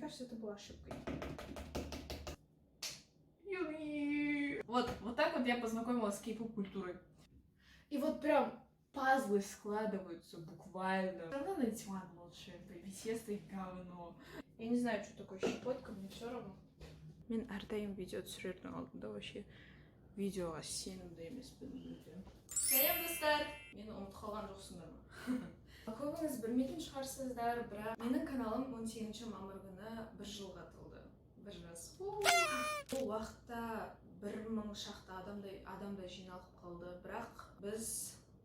кажется, это была ошибкой. Вот так вот я познакомилась с кей-поп-культурой. И вот прям пазлы складываются буквально. Все равно Найтиван лучше, BTS и говно. Я не знаю, что такое щепотка, мне все равно. Мен әрдайым видео түсірердің алдында вообще видеоға сенімді емеспін мүлде. Сәлем достар! Мені ұмытып қалған жоқсыңдар ма? Көбіңіз білмейтін шығарсыздар, бірақ менің каналым 18 мамыр күні 1 жылға толды. 1 жас. Бұл уақытта 1000 шақты адамдай жиналып қалды, бірақ біз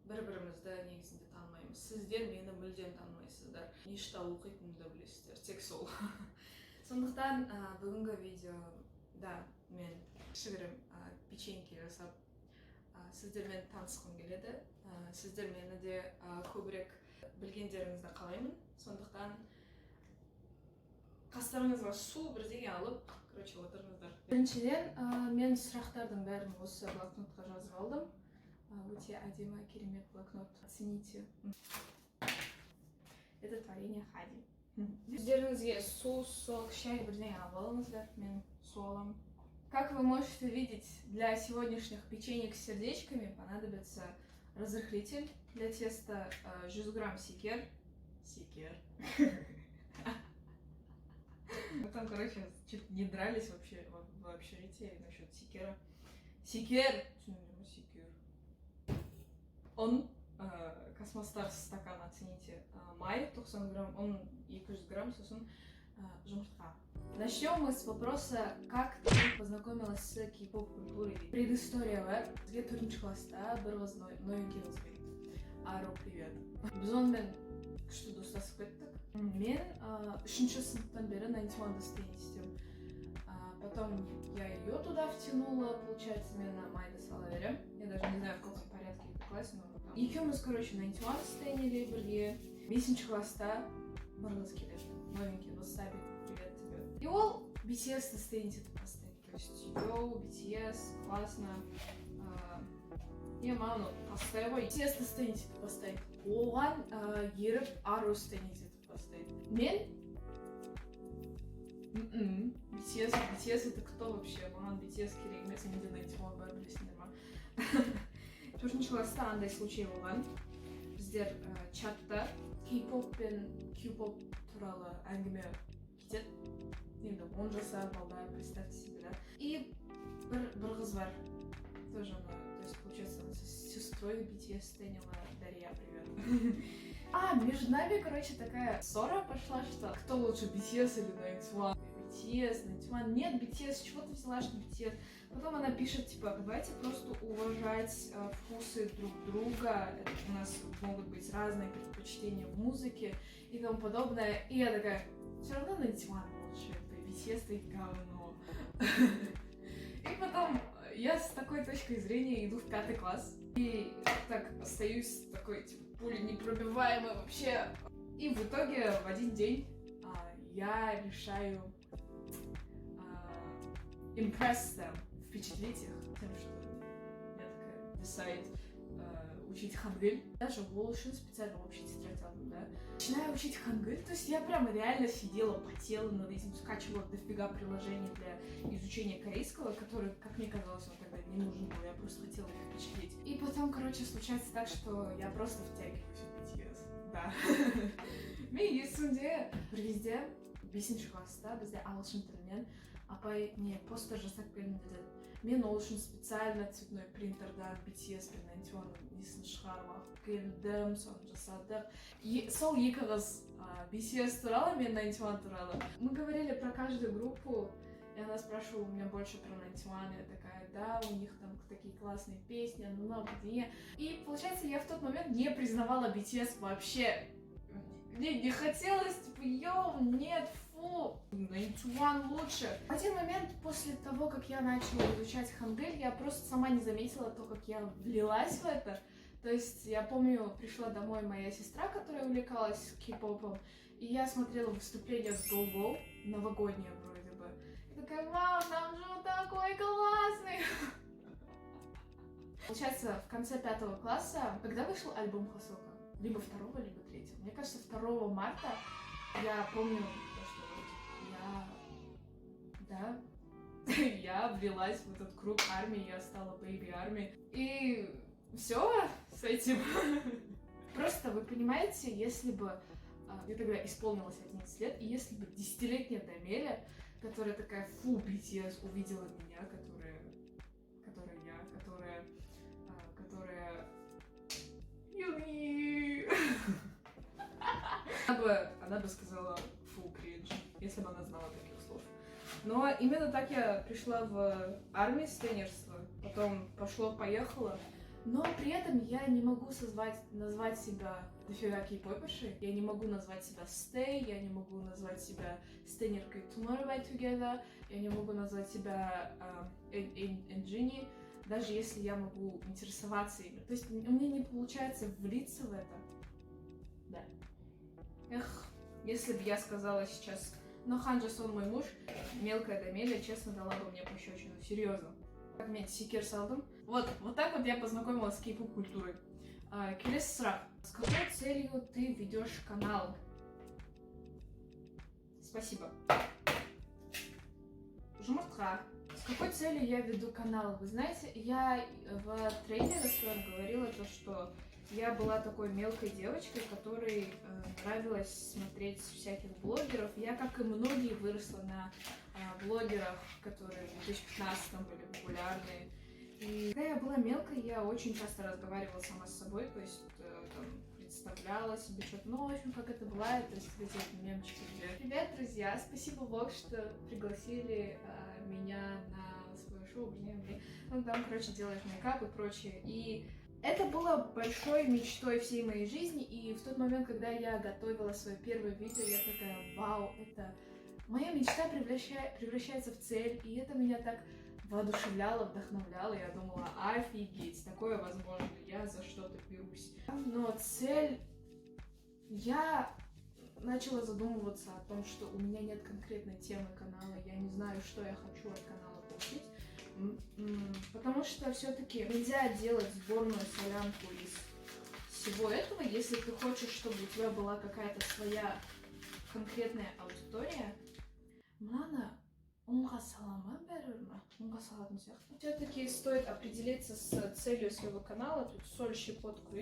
бір-бірімізді негізінде танымаймыз. Сіздер мені мүлдем танымайсыздар. Нешта оқитынымды білесіздер, тек сол. Сондықтан бүгінгі видеода мен кішігірім печеньки жасап сіздермен танысқым келеді. Сіздер мені де көбірек білгендеріңізді қалаймын. Сондықтан қастарыңызға су бірдеңе алып, отырыңыздар. Біріншіден, мен сұрақтардың бәрін осы блокнотқа жазып алдым. Өте әдемі, керемет блокнот. Оцените. Это творение Хади. Өздеріңізге су, сок, шай бірдеңе алып алыңыздар. Мен су аламын. Как вы можете видеть, для сегодняшних печенек с сердечками понадобится разрыхлитель для теста, 100 грамм секер. Секер. Мы там, короче, чуть не дрались вообще в общежитии насчет секера. Секер! Секер. Он, Космостар стакан, оцените, май, 90 грамм, он 200 грамм, сосын жұмыртқа. Начнем мы с вопроса, как ты познакомилась с кей-поп-культурой. Предыстория бар. Бізге 4-ші класста бір қыз новенький қыз келді. Ару, привет. Біз онымен күшті достасып кеттік. Мен 3-ші сыныптан бері 91 стейн істеймін. Потом я ее туда втянула, получается, мен на Майды сала берем. Я даже не знаю, в каком порядке это классе, но там. Екеуміз, короче, 91 стейнили бірге. 5-ші класста бір қыз келеді. Новенький, Васаби, привет тебе. И ол BTS-ті стейнить етіп поставить. То есть, йоу, BTS, классно. Не, мама, поставь ғой. BTS-ті стейнить етіп поставить. Оған еріп Ару стейнить етіп поставить. Мен BTS это кто вообще? Маған BTS керек емес, менде Найтиван бар, білесіңдер ма? 4-ші класста андай случай болған. Біздер чатта кей-поп пен кью-поп туралы әңгіме кетеді. Енді 10 жасар балдар, представьте себе, да? И бір қыз бар. Тоже она, то есть, получается, она с сестрой BTS стейнила. Дарья, привет. Между нами, короче, такая ссора пошла, что кто лучше, BTS или Найтиван? BTS, Найтиван. Нет, BTS, чего ты взяла, что BTS? Потом она пишет, типа, давайте просто уважать вкусы друг друга. Это у нас могут быть разные предпочтения в музыке и тому подобное. И я такая, все равно Найтиван лучше, BTS и говно. И потом я с такой точкой зрения иду в 5 класс. И так остаюсь такой, типа, пуленепробиваемой вообще. И в итоге в один день я решаю impress them, впечатлить их тем, что я такая decide учить хангыль. Даже в Волошин специально вообще тетрадь алдым, да. Начинаю учить хангыль, то есть я прямо реально сидела, потела над этим, скачивала дофига приложений для изучения корейского, который, как мне казалось, он тогда не нужен был, я просто хотела их впечатлить. И потом, короче, случается так, что я просто втягиваюсь в BTS, да. Мен есімде бір кезде 5-ші класста бізде ағылшын тілінен апай не постер жасап келдім деді. Мен ол үшін специально цветной принтердан BTS пен Найтиванның несін шығарып алып келдім, соны жасадық. Сол екі қыз BTS туралы, мен Найтиван туралы. Мы говорили про каждую группу, и она спрашивала у меня больше про Найтиван, я такая, да, у них там такие классные песни, много где. И получается, я в тот момент не признавала BTS вообще. Мне не хотелось, типа, йоу, нет, фу, Найтиван лучше. В один момент, после того, как я начала изучать хангыль, я просто сама не заметила то, как я влилась в это. То есть, я помню, пришла домой моя сестра, которая увлекалась кей-попом, и я смотрела выступление с Go-Go, новогоднее вроде бы. И такая, вау, там же он такой классный! Получается, в конце 5 класса, когда вышел альбом Хосока? Либо 2, либо 3. Мне кажется, 2 марта я помню, что вот я я влилась в этот круг армии, я стала бэйби армии. И все с этим. Просто вы понимаете, если бы мне тогда исполнилось 11 лет, и если бы 10-летняя Дамеля, которая такая, фу, BTS, увидела меня, которая Юни. Она бы сказала, фу, кринж, если бы она знала таких слов. Но именно так я пришла в армию с тренерства, потом пошло-поехало. Но при этом я не могу назвать себя дофига кей-попершей. Я не могу назвать себя Stay, я не могу назвать себя стейнеркой Tomorrow by Together, я не могу назвать себя Engini, даже если я могу интересоваться ими. То есть у меня не получается влиться в это. Да. Эх, если бы я сказала сейчас, но Ханджас он мой муж, мелкая Дамеля, честно, дала бы мне пощечину. Серьезно. Как мне секир салдым. Вот так вот я познакомилась с кей-поп культурой. Келес срак. С какой целью ты ведешь канал? Спасибо. Жмуртха. С какой целью я веду канал? Вы знаете, я в трейлере своем говорила то, что я была такой мелкой девочкой, которой нравилось смотреть всяких блогеров. Я, как и многие, выросла на блогерах, которые в 2015 были популярны. И когда я была мелкой, я очень часто разговаривала сама с собой, то есть там, представляла себе что-то, ну, в общем, как это бывает, то есть эти мемчики. Привет, друзья! Спасибо, Бог, что пригласили меня на свое шоу, ну, там, короче, делаешь мейкап и прочее. И это было большой мечтой всей моей жизни, и в тот момент, когда я готовила свое первое видео, я такая, вау, это моя мечта превращается в цель, и это меня так воодушевляло, вдохновляло, я думала, офигеть, такое возможно, я за что-то берусь. Но цель... Я начала задумываться о том, что у меня нет конкретной темы канала, я не знаю, что я хочу от канала получить, потому что все-таки нельзя делать сборную солянку из всего этого, если ты хочешь, чтобы у тебя была какая-то своя конкретная аудитория. Мана, все-таки стоит определиться с целью своего канала. Тут соль, щепотку.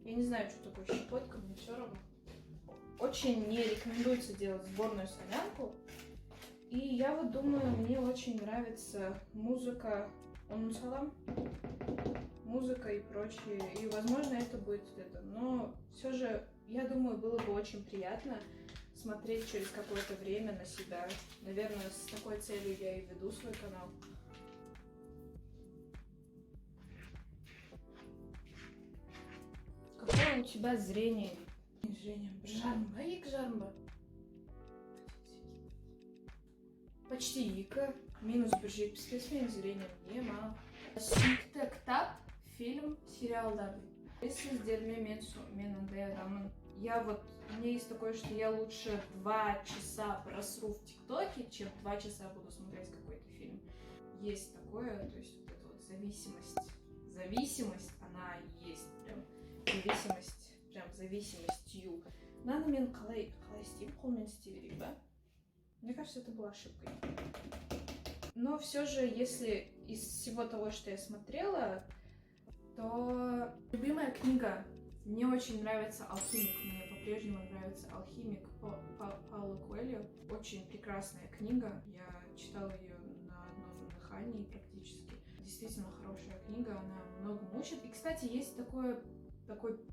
Я не знаю, что такое щепотка, мне все равно. Очень не рекомендуется делать сборную солянку. И я вот думаю, мне очень нравится музыка, музыка и прочее. И, возможно, это будет это. Но все же, я думаю, было бы очень приятно смотреть через какое-то время на себя. Наверное, с такой целью я и веду свой канал. Какое у тебя зрение? Жармба. Почти ика. Минус бюджет спецмен зрением нема. Сүйікті кітап, фильм, сериалдар. Если сдерме мен андай адамын. Я вот, у меня есть такое, что я лучше 2 часа просру в ТикТоке, чем 2 часа буду смотреть какой-то фильм. Есть такое, то есть вот эта вот зависимость. Зависимость, она есть прям. Зависимостью. Надо мен қалай істеймін, қолмен істей берейік, да? Мне кажется, это была ошибкой. Но все же, если из всего того, что я смотрела, то любимая книга. Мне очень нравится «Алхимик». Мне по-прежнему нравится «Алхимик» Пауло Коэльо. Очень прекрасная книга. Я читала ее на одном дыхании практически. Действительно хорошая книга, она многому учит. И, кстати, есть такой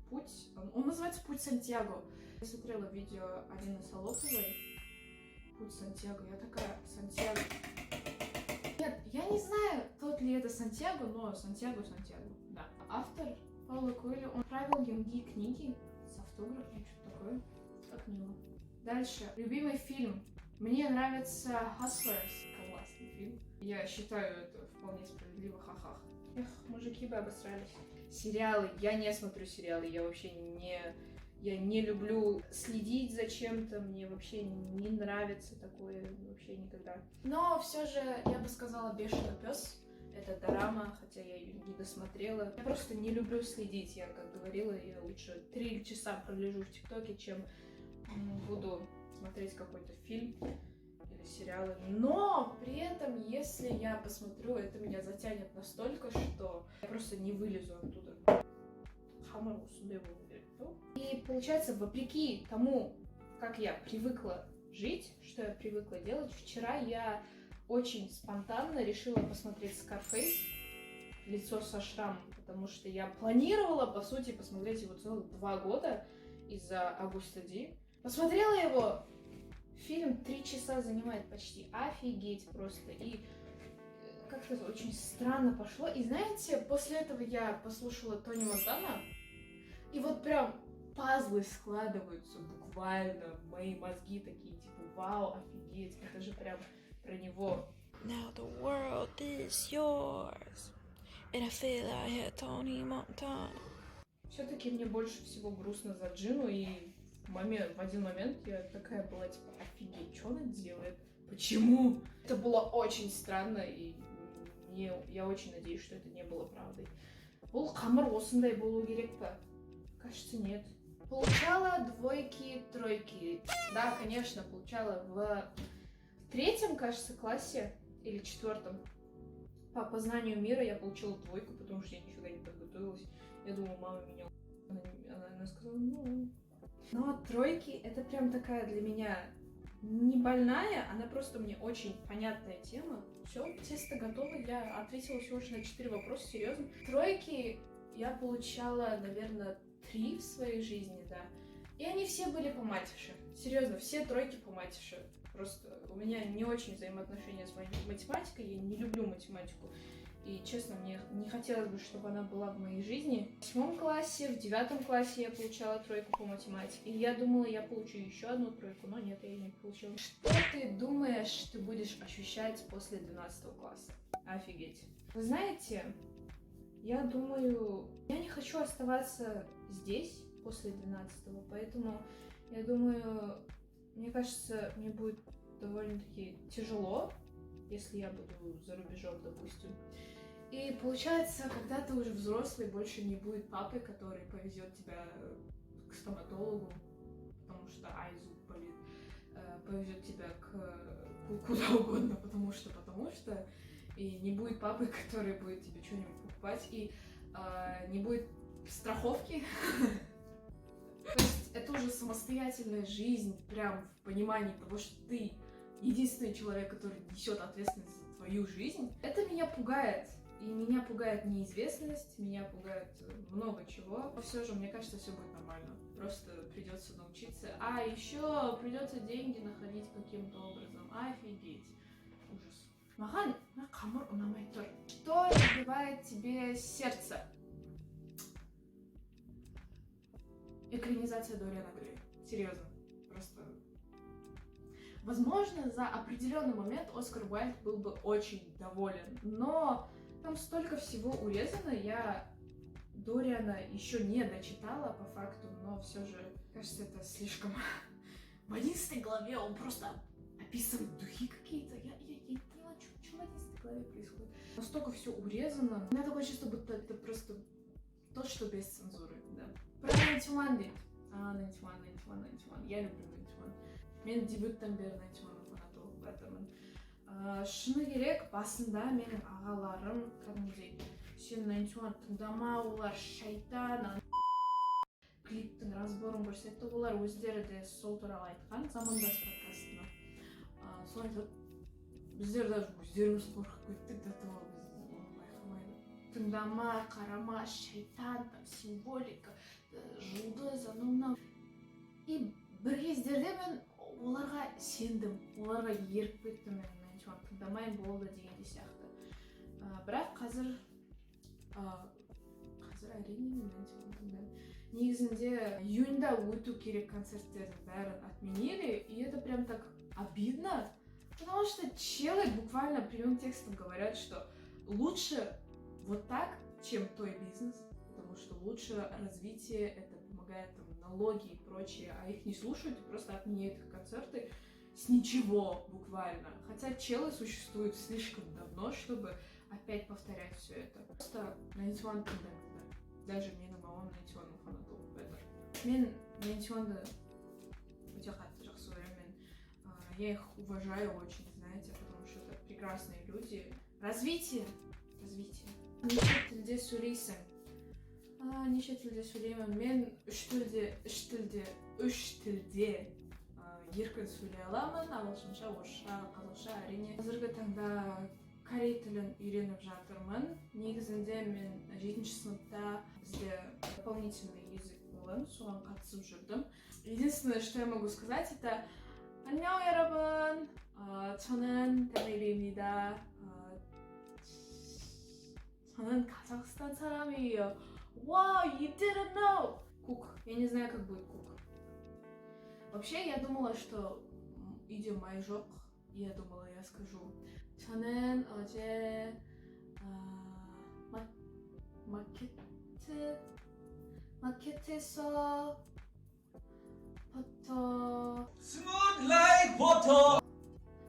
путь, он называется «Путь Сантьяго». Я смотрела видео Алины Солоповой «Путь Сантьяго». Я такая, Сантьяго. Нет, я не знаю, тот ли это Сантьяго, но Сантьяго. Да. Автор Пауло Коэльо, он правил Юнги книги с автографом, что-то такое. Так мило. Дальше. Любимый фильм. Мне нравится «Hustlers». Классный фильм. Я считаю это вполне справедливо, ха-ха. Эх, мужики бы обосрались. Сериалы. Я не смотрю сериалы, я вообще не люблю следить за чем-то, мне вообще не нравится такое вообще никогда. Но все же я бы сказала «Бешеный пес». Это дорама, хотя я ее не досмотрела. Я просто не люблю следить, я как говорила, я лучше 3 часа пролежу в ТикТоке, чем буду смотреть какой-то фильм или сериалы. Но при этом, если я посмотрю, это меня затянет настолько, что я просто не вылезу оттуда. И получается, вопреки тому, как я привыкла жить, что я привыкла делать, вчера я очень спонтанно решила посмотреть Scarface, лицо со шрамом, потому что я планировала, по сути, посмотреть его целых 2 года из-за Аугуста Ди. Посмотрела его, фильм 3 часа занимает почти, офигеть просто, и как-то очень странно пошло. И знаете, после этого я послушала Тони Монтана, и вот прям пазлы складываются буквально, мои мозги такие, типа, вау, офигеть, это же прям про него. Now the world is yours, and I feel I hear Tony Montana. Все-таки мне больше всего грустно за Джину, и в один момент я такая была, типа, офигеть, что она делает? Почему? Это было очень странно, и я очень надеюсь, что это не было правдой. Бұл қамыр осындай болу керек па? Кажется, нет. Получала 2, 3. Да, конечно, получала в 3, кажется, классе или 4. По познанию мира я получила 2, потому что я нифига не подготовилась. Я думала, мама меня... Она сказала, ну... Но 3 это прям такая для меня не больная, она просто мне очень понятная тема. Все, тесто готово, я ответила всего лишь на 4 вопроса, серьезно. 3 я получала, наверное, 3 в своей жизни, да. И они все были по матише. Серьезно, все 3 по матише. Просто у меня не очень взаимоотношения с математикой, я не люблю математику. И, честно, мне не хотелось бы, чтобы она была в моей жизни. В 8 классе, в 9 классе я получала 3 по математике. И я думала, я получу еще 1 3, но нет, я ее не получила. Что ты думаешь, ты будешь ощущать после 12 класса? Офигеть. Вы знаете, я думаю, я не хочу оставаться здесь после 12-го, поэтому я думаю, мне кажется, мне будет довольно-таки тяжело, если я буду за рубежом, допустим. И получается, когда ты уже взрослый, больше не будет папы, который повезет тебя к стоматологу, потому что зуб болит, повезет тебя куда угодно, потому что, и не будет папы, который будет тебе что-нибудь покупать, и не будет страховки. То есть это уже самостоятельная жизнь, прям в понимании того, что ты единственный человек, который несет ответственность за твою жизнь. Это меня пугает. И меня пугает неизвестность, меня пугает много чего. Но все же, мне кажется, все будет нормально. Просто придется научиться. А еще придется деньги находить каким-то образом. Офигеть. Ужас. Махан, камур унамай тур. Что разбивает тебе сердце? Экранизация Дориана Грея. Серьезно. Просто... Возможно, за определенный момент Оскар Уайльд был бы очень доволен, но там столько всего урезано, я Дориана еще не дочитала по факту, но все же, кажется, это слишком... В 11 главе он просто описывает духи какие-то, я не поняла, что в 11 главе происходит. Настолько все урезано, у меня такое чувство, будто это просто то, что без цензуры, да. Про 91 дейді. 91, я люблю 91. Мен дебюттен бері 91 фанаты болып жатырмын. Шыны керек, басында менің ағаларым кәдімгідей сен 91 тыңдама, олар шайтан, клиптің разборын көрсетті, олар өздері де сол туралы айтқан замандас подкастына. Солай айтып, біздер даже өздеріміз қорқып кеттік, до того біз байқамайды. Тыңдама, қарама, шайтан, символика, жұлдыз, анау. И бір кездерде мен оларға сендім, оларға еріп кеттім, мен тыңдамайын болды дегенде сияқты. Бірақ қазір әрине мен тыңдаймын. Негізінде июньда өту керек концерттердің бәрін отменили, и это прям так обидно, потому что челы буквально прямым текстом говорят, что лучше вот так, чем той бизнес, потому что лучше развитие, это помогает там, налоги и прочее, а их не слушают и просто отменяют их концерты с ничего буквально. Хотя челы существуют слишком давно, чтобы опять повторять все это. Просто 91 тыңдаңыздар. Даже менің мамам 91 фанаты болып жатыр. Мен 91-ды өте қатты жақсы көремін. Я их уважаю очень, знаете, потому что это прекрасные люди. Развитие. Неше тілде сөйлейсің? Неше тілде сөйлеймін? Мен үш тілде еркін сөйлей аламын. Ағылшынша, орысша, қазақша, әрине. Қазіргі таңда корей тілін үйреніп жатырмын. Негізінде мен 7-ші сыныпта бізде дополнительный язык болған, соған қатысып жүрдім. Единственное, что я могу сказать, это 안녕 여러분. 저는 데밀입니다. 저는 카자흐стан 사람이에요. Wow, you didn't know! Кук. Я не знаю, как будет кук. Вообще, я думала, что идем майжок. Я думала, я скажу. 저는 어제 마켓에서 버터. Smooth like butter.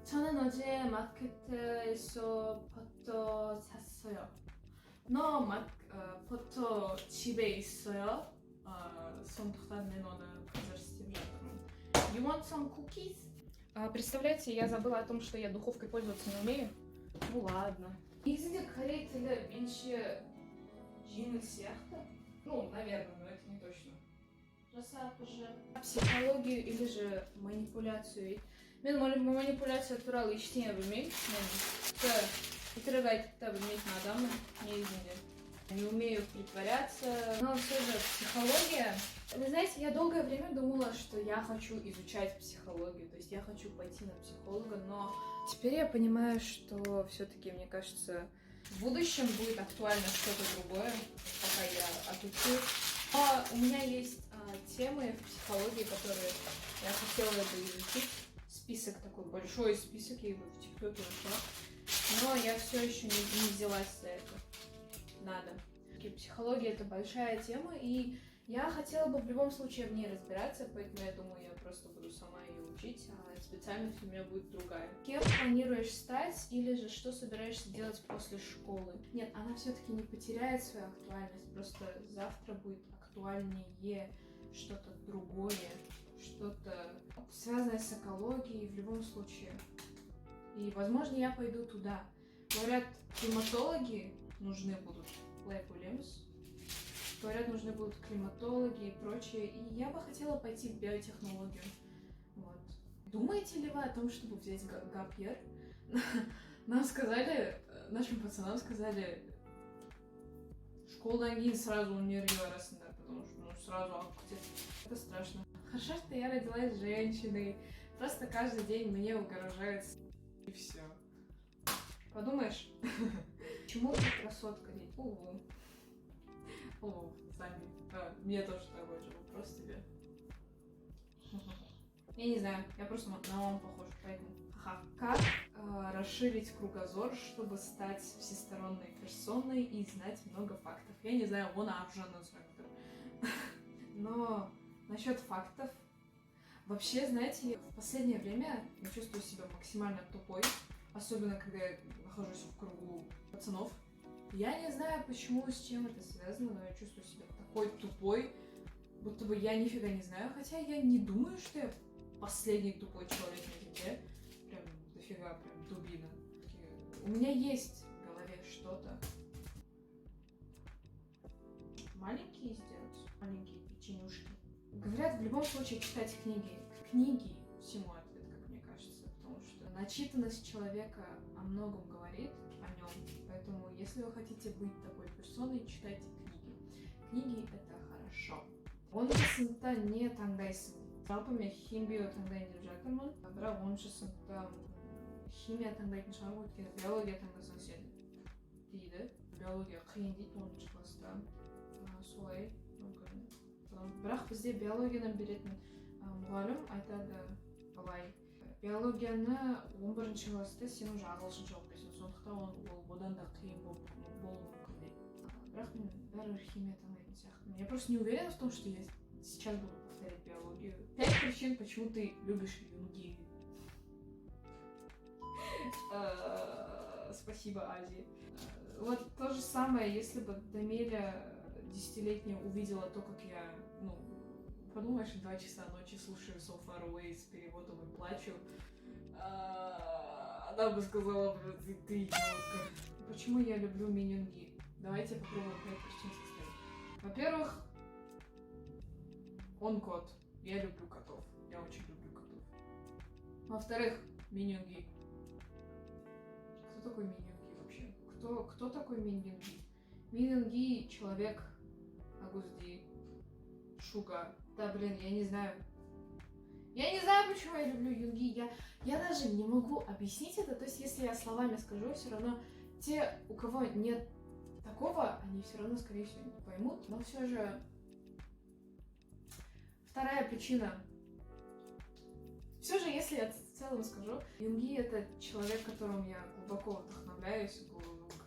저는 어제 마켓에서 버터 샀어요. 너 버터 집에 있어요? сондықтан мен оны қазір істеп жатырмын. You want some cookies? Представляете, я забыла о том, что я духовкой пользоваться не умею. Ну ладно. Негізінде корей тілі менше жеңіл сияқты. Ну, наверное, но это не точно. Жасап уже. Психологию или же манипуляцию. Мен манипуляция туралы ештеңе білмеймін. Мен өтірік айтып білмейтін адаммын негізінде. Не умею притворяться, но все же психология. Вы знаете, я долгое время думала, что я хочу изучать психологию, то есть я хочу пойти на психолога, но теперь я понимаю, что все-таки, мне кажется, в будущем будет актуально что-то другое, пока я отучусь. Но у меня есть темы в психологии, которые я хотела бы изучить. Список такой, большой список, я его в ТикТоке нашла. Но я все еще не взялась за это. Надо. Психология — это большая тема, и я хотела бы в любом случае в ней разбираться, поэтому я думаю, я просто буду сама ее учить, а специальность у меня будет другая. Кем планируешь стать, или же что собираешься делать после школы? Нет, она все-таки не потеряет свою актуальность, просто завтра будет актуальнее что-то другое, что-то связанное с экологией в любом случае. И, возможно, я пойду туда. Говорят, климатологи нужны будут. Лайк Уильямс. Говорят, нужны будут климатологи и прочее. И я бы хотела пойти в биотехнологию. Вот. Думаете ли вы о том, чтобы взять гап-йер? Нам сказали, нашим пацанам сказали, школдан кейін сразу универге барасыңдар, потому что сразу это страшно. Хорошо, что я родилась женщиной. Просто каждый день мне угрожается. И все. Подумаешь? Почему ты красотка? Сами. Мне тоже такой же вопрос тебе. Я не знаю, я просто на маму похожа, поэтому. Как расширить кругозор, чтобы стать всесторонней персоной и знать много фактов? Я не знаю, вон Аржана фактов. Но насчет фактов, вообще, знаете, в последнее время я чувствую себя максимально тупой, особенно когда я нахожусь в кругу пацанов. Я не знаю, почему, с чем это связано, но я чувствую себя такой тупой, будто бы я нифига не знаю, хотя я не думаю, что я последний тупой человек на земле. Прям дофига, прям дубина. У меня есть в голове что-то. Маленькие сделать? Маленькие печенюшки. Говорят, в любом случае читать книги. Книги всему ответ, как мне кажется. Потому что начитанность человека о многом говорит, о нем. Поэтому, если вы хотите быть такой персоной, читайте книги. Книги — это хорошо. Оныншы сыныпта не таңдайсың? Жалпы мен химия таңдайын деп жатырмын. Бірақ 10-шы сыныпта химия таңдайтын шығар, өйткені биология таңдасаң сен дейді. Биология қиын дейді 10-шы класста. Солай мүмкін. Бірақ бізде биологияны беретін мұғалім айтады былай. Биологияны 11-ші класста сен уже ағылшынша оқисың, сондықтан ол одан да қиын болуы мүмкін дейді. Бірақ мен бәрібір химия таңдайтын сияқтымын. Я просто не уверена в том, что я сейчас буду повторять биологию. 5 причин, почему ты любишь юнги. Спасибо, Ази. Вот то же самое, если бы Дамеля 10-летняя увидела то, как я, подумаешь, 2 часа ночи слушаю So Far Away с переводом и плачу. Она бы сказала, блядь, ты идиотка. Почему я люблю Миньонги? Давайте попробуем 5 причин составить. Во-первых, он кот. Я люблю котов. Я очень люблю котов. Во-вторых, Миньонги. Кто такой Миньонги вообще? Кто такой Миньонги? Миньонги — человек Агузди. Шуга. Да, блин, я не знаю. Я не знаю, почему я люблю юнги. Я даже не могу объяснить это. То есть, если я словами скажу, все равно те, у кого нет такого, они все равно, скорее всего, не поймут. Но все же вторая причина. Все же, если я в целом скажу, юнги — это человек, которым я глубоко вдохновляюсь,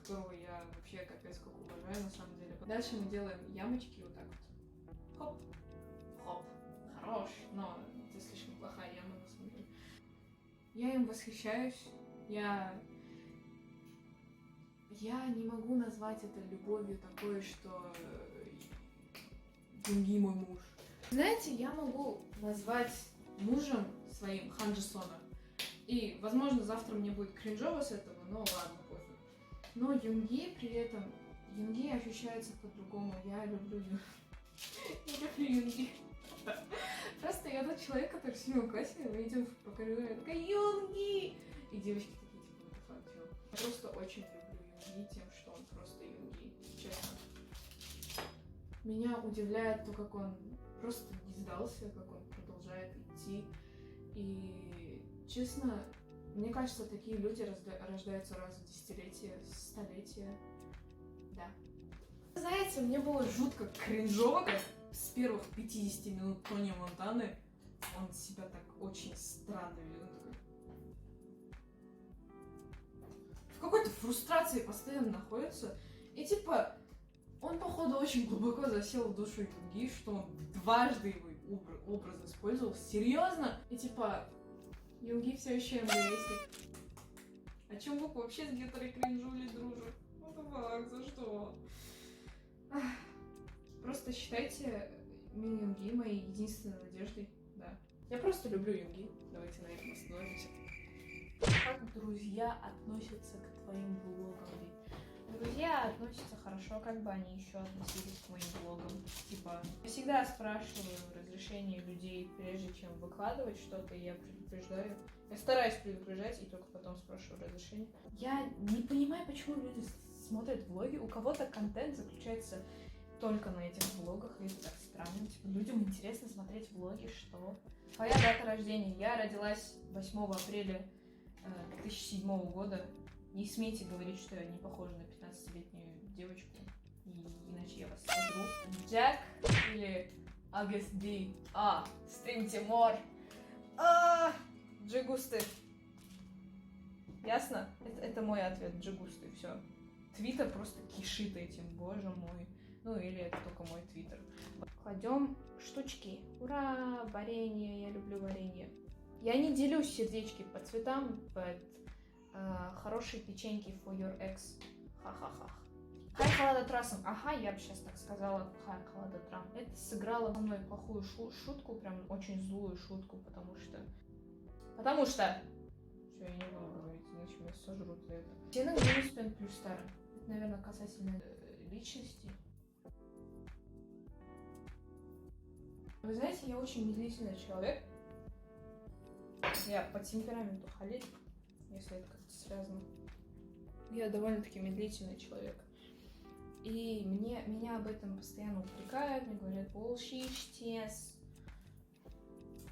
которого я вообще капец как уважаю на самом деле. Дальше мы делаем ямочки вот так вот. Хоп, хоп. Хорош, но это слишком плохая яма на самом деле. Я им восхищаюсь. Я не могу назвать это любовью такой, что Юнги мой муж. Знаете, я могу назвать мужем своим Хан Джи Сона. И, возможно, завтра мне будет кринжово с этого, но ладно, пофиг. Но Юнги при этом... Юнги ощущаются по-другому. Я люблю Юнги. Просто я тот человек, который в 7 классе, мы идем по коридору, я такая Юнги! И девочки такие, типа, what the fuck, я просто очень люблю Юнги тем, что он просто Юнги, честно. Меня удивляет то, как он просто не сдался, как он продолжает идти. И, честно, мне кажется, такие люди рождаются раз в десятилетие, столетие. Да. Знаете, мне было жутко кринжово, как с первых 50 минут Тони Монтаны он себя так очень странно ведет. Он такой... В какой-то фрустрации постоянно находится. И типа, он, походу, очень глубоко засел в душу Юнги, что он дважды его образ использовал. Серьезно? И типа, Юнги все еще МДСник. А чем вы вообще с гетерой кринжули дружат? Ну так, за что? Просто считайте Юнги моей единственной надеждой, да. Я просто люблю Юнги. Давайте на этом остановимся. Как друзья относятся к твоим блогам? Друзья относятся хорошо, как бы они еще относились к моим блогам. Типа, я всегда спрашиваю разрешение людей, прежде чем выкладывать что-то, и я предупреждаю. Я стараюсь предупреждать и только потом спрашиваю разрешение. Я не понимаю, почему люди смотрят влоги. У кого-то контент заключается только на этих влогах, и это так странно. Типа, людям интересно смотреть влоги, что... Твоя дата рождения. Я родилась 8 апреля 2007 года. Не смейте говорить, что я не похожа на 15-летнюю девочку, иначе я вас сожру. Джек или Агест Ди? Стрим Тимур. Джигусты. Ясно? Это мой ответ, джигусты, все. Твиттер просто кишит этим, боже мой. Ну или это только мой твиттер. Кладем штучки. Ура! Варенье, я люблю варенье. Я не делюсь сердечки по цветам, хорошие печеньки for your ex. Ха-ха-ха. Хай Халадатрасом. Ага, я бы сейчас так сказала. Хай Халадатрам. Это сыграло со мной плохую шутку, прям очень злую шутку, потому что... Все, я не буду говорить, иначе меня сожрут за это. Тена Гринспен плюс Стар. Это, наверное, касательно личности. Вы знаете, я очень медлительный человек. Я по темпераменту холерик, если это как-то связано. Я довольно-таки медлительный человек. И меня об этом постоянно упрекают, мне говорят, bullshit.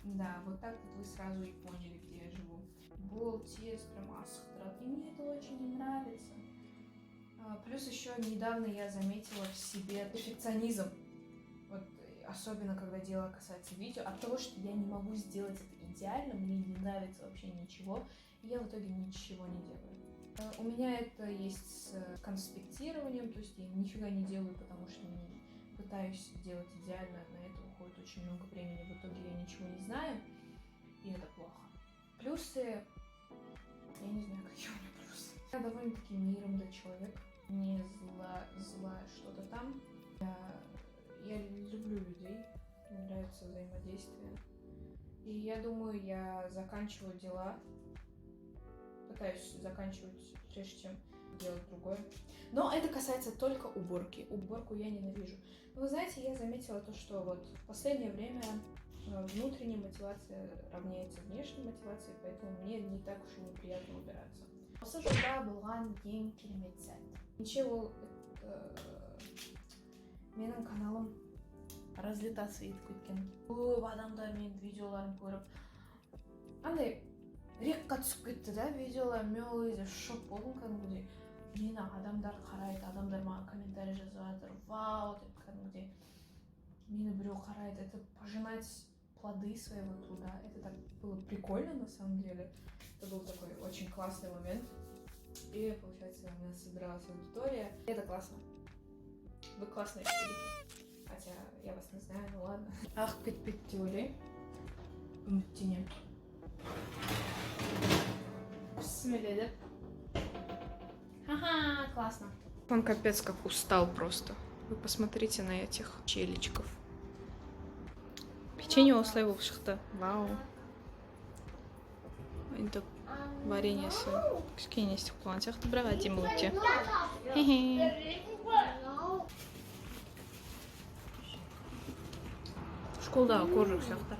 Да, вот так вот вы сразу и поняли, где я живу. Болтес, прям асхтрат. И мне это очень не нравится. Плюс еще недавно я заметила в себе перфекционизм. Вот особенно, когда дело касается видео. От того, что я не могу сделать это идеально, мне не нравится вообще ничего, и я в итоге ничего не делаю. У меня это есть с конспектированием, то есть я нифига не делаю, потому что не пытаюсь делать идеально, на это уходит очень много времени, в итоге я ничего не знаю, и это плохо. Плюсы... Я не знаю, какие у меня плюсы. Я довольно-таки миром да человек, не зла что-то там. Я люблю людей, мне нравится взаимодействие. И я думаю, я заканчиваю дела, пытаюсь заканчивать, прежде чем делать другое. Но это касается только уборки. Уборку я ненавижу. Но вы знаете, я заметила то, что вот в последнее время внутренняя мотивация равняется внешней мотивации, поэтому мне не так уж и неприятно убираться. Осы жылда болған ең керемет сәт. Ничего, менің каналым разлетаться етіп кеткен. Көп адамдар менің видеоларым көріп, андай рекқа түсіп кетті да видеолар. Мен ол кезде шок болдым кәдімгідей. Мені адамдар қарайды, адамдар маған комментарий жазып жатыр. Вау, деп кәдімгідей. Мені біреу қарайды. Это пожинать плоды своего труда. Это так было прикольно на самом деле. Это был такой очень классный момент. И получается, у нас собиралась аудитория. И это классно. Вы классные челики. Хотя я вас не знаю, ну ладно. Ах, кетпейді деп ойлаймын. Үміттенемін. Смеледіп. Ха-ха, классно. Он капец как устал просто. Вы посмотрите на этих челичков. Печенье осылай болып шықты. Вау. Енді вареньесі кішкене істеп қойған сияқты, бірақ әдемі өте. Хе-хе. Школдағы коржик сияқты.